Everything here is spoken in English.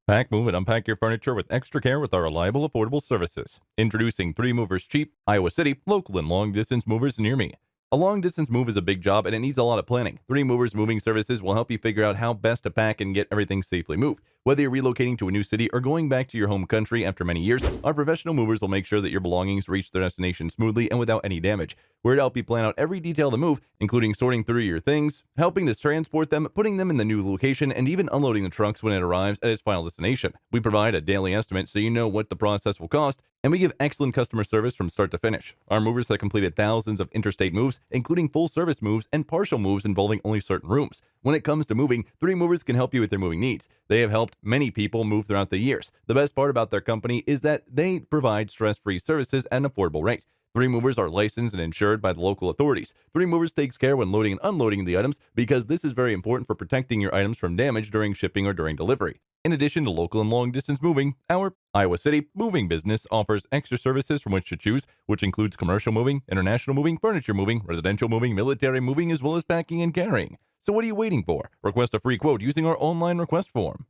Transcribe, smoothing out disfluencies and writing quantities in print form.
Pack, move, and unpack your furniture with extra care with our reliable, affordable services. Introducing 3 Movers Cheap, Iowa City, local and long distance movers near me. A long distance move is a big job and it needs a lot of planning. 3 Movers Moving Services will help you figure out how best to pack and get everything safely moved. Whether you're relocating to a new city or going back to your home country after many years, our professional movers will make sure that your belongings reach their destination smoothly and without any damage. We're to help you plan out every detail of the move, including sorting through your things, helping to transport them, putting them in the new location, and even unloading the trucks when it arrives at its final destination. We provide a daily estimate so you know what the process will cost, and we give excellent customer service from start to finish. Our movers have completed thousands of interstate moves, including full service moves and partial moves involving only certain rooms. When it comes to moving, 3 Movers can help you with your moving needs. They have helped many people move throughout the years. The best part about their company is that they provide stress-free services at an affordable rate. 3 Movers are licensed and insured by the local authorities. 3 Movers takes care when loading and unloading the items because this is very important for protecting your items from damage during shipping or during delivery. In addition to local and long distance moving, our Iowa City moving business offers extra services from which to choose, which includes commercial moving, international moving, furniture moving, residential moving, military moving, as well as packing and carrying. So what are you waiting for? Request a free quote using our online request form.